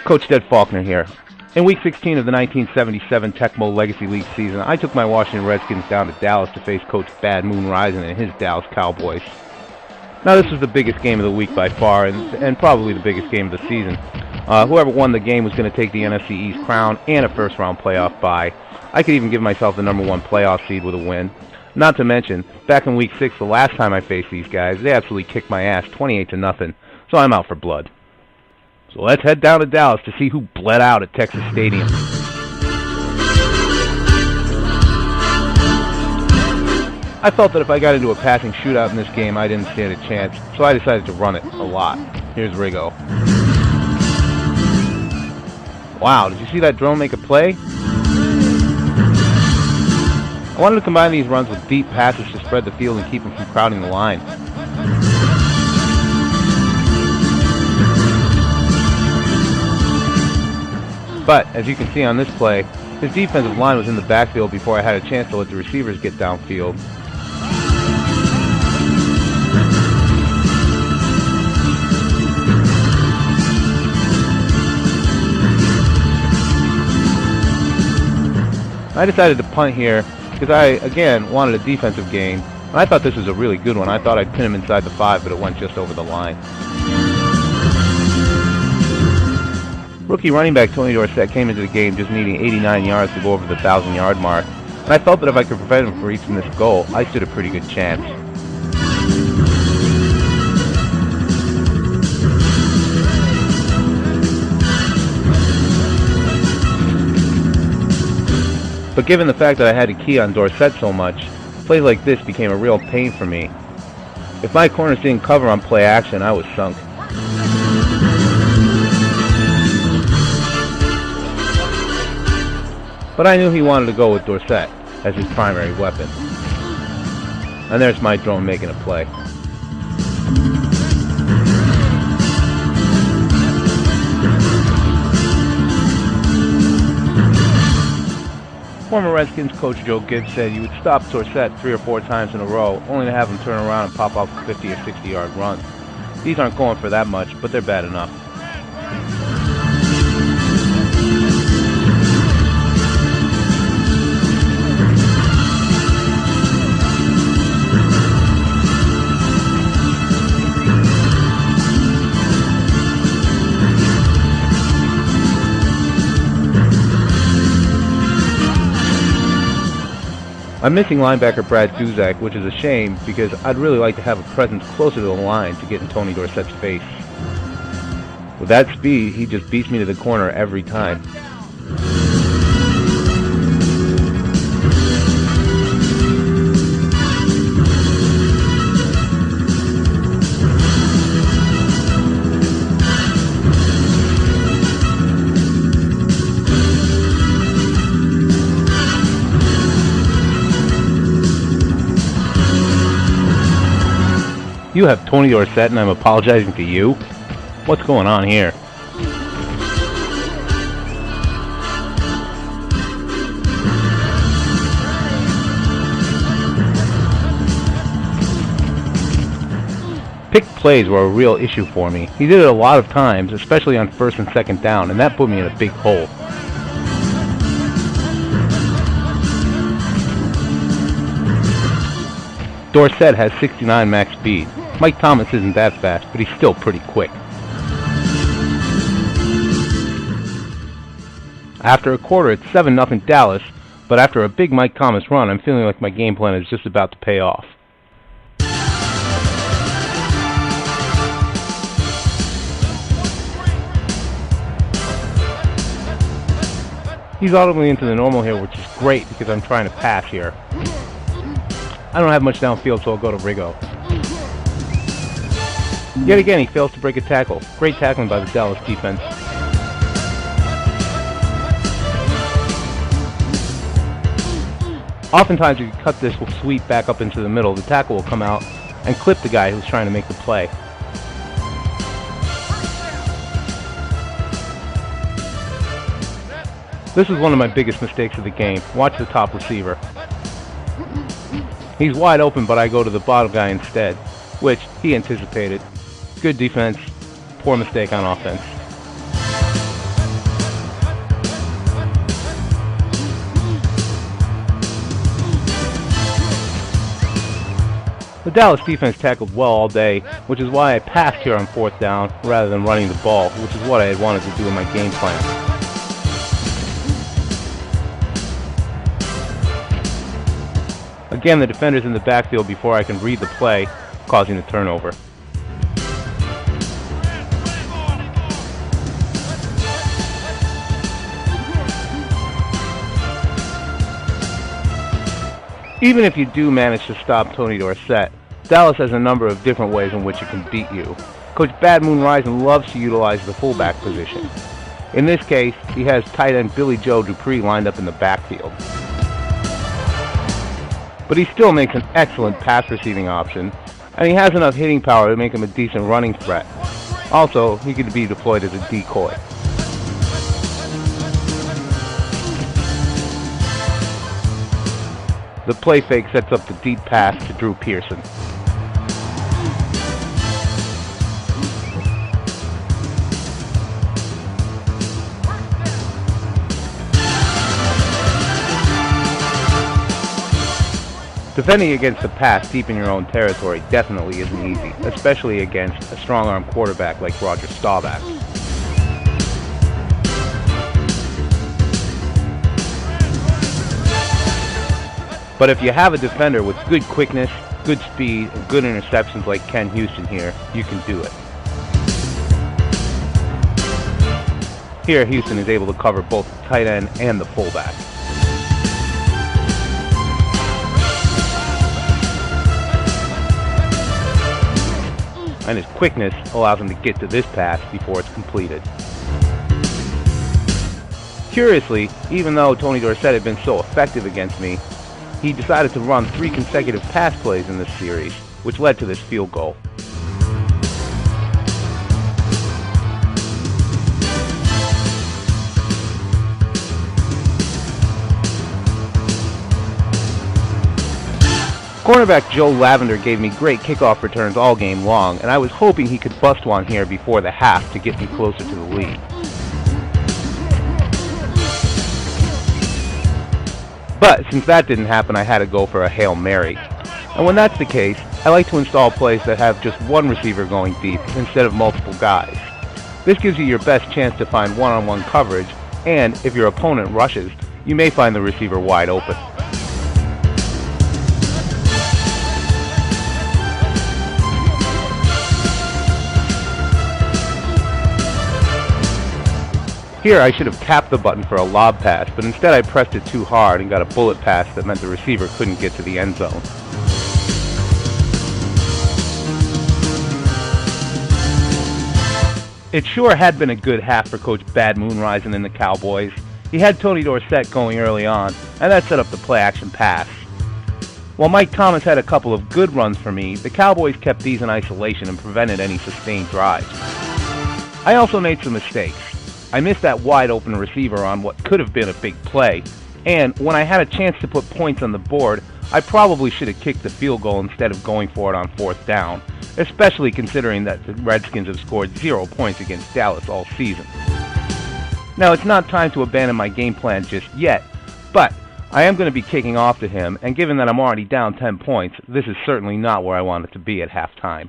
Coach Ted Faulkner here. In Week 16 of the 1977 Tecmo Legacy League season, I took my Washington Redskins down to Dallas to face Coach Bad Moon Rising and his Dallas Cowboys. Now, this was the biggest game of the week by far, and probably the biggest game of the season. Whoever won the game was going to take the NFC East crown and a first-round playoff bye. I could even give myself the #1 playoff seed with a win. Not to mention, back in Week 6, the last time I faced these guys, they absolutely kicked my ass 28-0, so I'm out for blood. So let's head down to Dallas to see who bled out at Texas Stadium. I felt that if I got into a passing shootout in this game, I didn't stand a chance, so I decided to run it a lot. Here's Rigo. Wow, did you see that drone make a play? I wanted to combine these runs with deep passes to spread the field and keep them from crowding the line. But, as you can see on this play, his defensive line was in the backfield before I had a chance to let the receivers get downfield. I decided to punt here because I, again, wanted a defensive gain. And I thought this was a really good one. I thought I'd pin him inside the 5, but it went just over the line. Rookie running back Tony Dorsett came into the game just needing 89 yards to go over the 1,000-yard mark, and I felt that if I could prevent him from reaching this goal, I stood a pretty good chance. But given the fact that I had to key on Dorsett so much, plays like this became a real pain for me. If my corners didn't cover on play action, I was sunk. But I knew he wanted to go with Dorsett as his primary weapon. And there's my drone making a play. Former Redskins coach Joe Gibbs said you would stop Dorsett 3 or 4 times in a row, only to have him turn around and pop off a 50 or 60-yard run. These aren't going for that much, but they're bad enough. I'm missing linebacker Brad Duzak, which is a shame because I'd really like to have a presence closer to the line to get in Tony Dorsett's face. With that speed, he just beats me to the corner every time. You have Tony Dorsett and I'm apologizing to you? What's going on here? Pick plays were a real issue for me. He did it a lot of times, especially on 1st and 2nd down, and that put me in a big hole. Dorsett has 69 max speed. Mike Thomas isn't that fast, but he's still pretty quick. After a quarter, it's 7-0 Dallas, but after a big Mike Thomas run, I'm feeling like my game plan is just about to pay off. He's audibly into the normal here, which is great because I'm trying to pass here. I don't have much downfield, so I'll go to Rigo. Yet again, he fails to break a tackle. Great tackling by the Dallas defense. Oftentimes, if you cut this sweep back up into the middle, the tackle will come out and clip the guy who's trying to make the play. This is one of my biggest mistakes of the game. Watch the top receiver. He's wide open, but I go to the bottom guy instead, which he anticipated. Good defense, poor mistake on offense. The Dallas defense tackled well all day, which is why I passed here on fourth down rather than running the ball, which is what I had wanted to do in my game plan. Again, the defender's in the backfield before I can read the play, causing the turnover. Even if you do manage to stop Tony Dorsett, Dallas has a number of different ways in which it can beat you. Coach Bad Moon Rising loves to utilize the fullback position. In this case, he has tight end Billy Joe Dupree lined up in the backfield. But he still makes an excellent pass receiving option, and he has enough hitting power to make him a decent running threat. Also, he could be deployed as a decoy. The play fake sets up the deep pass to Drew Pearson. Defending against the pass deep in your own territory definitely isn't easy, especially against a strong-arm quarterback like Roger Staubach. But if you have a defender with good quickness, good speed, and good interceptions like Ken Houston here, you can do it. Here, Houston is able to cover both the tight end and the fullback. And his quickness allows him to get to this pass before it's completed. Curiously, even though Tony Dorsett had been so effective against me, he decided to run 3 consecutive pass plays in this series, which led to this field goal. Cornerback Joe Lavender gave me great kickoff returns all game long, and I was hoping he could bust one here before the half to get me closer to the lead. But since that didn't happen, I had to go for a Hail Mary. And when that's the case, I like to install plays that have just one receiver going deep instead of multiple guys. This gives you your best chance to find one-on-one coverage, and if your opponent rushes, you may find the receiver wide open. Here I should have tapped the button for a lob pass, but instead I pressed it too hard and got a bullet pass that meant the receiver couldn't get to the end zone. It sure had been a good half for Coach Bad Moon Rising and the Cowboys. He had Tony Dorsett going early on, and that set up the play-action pass. While Mike Thomas had a couple of good runs for me, the Cowboys kept these in isolation and prevented any sustained drives. I also made some mistakes. I missed that wide-open receiver on what could have been a big play, and when I had a chance to put points on the board, I probably should have kicked the field goal instead of going for it on fourth down, especially considering that the Redskins have scored 0 points against Dallas all season. Now, it's not time to abandon my game plan just yet, but I am going to be kicking off to him, and given that I'm already down 10 points, this is certainly not where I want it to be at halftime.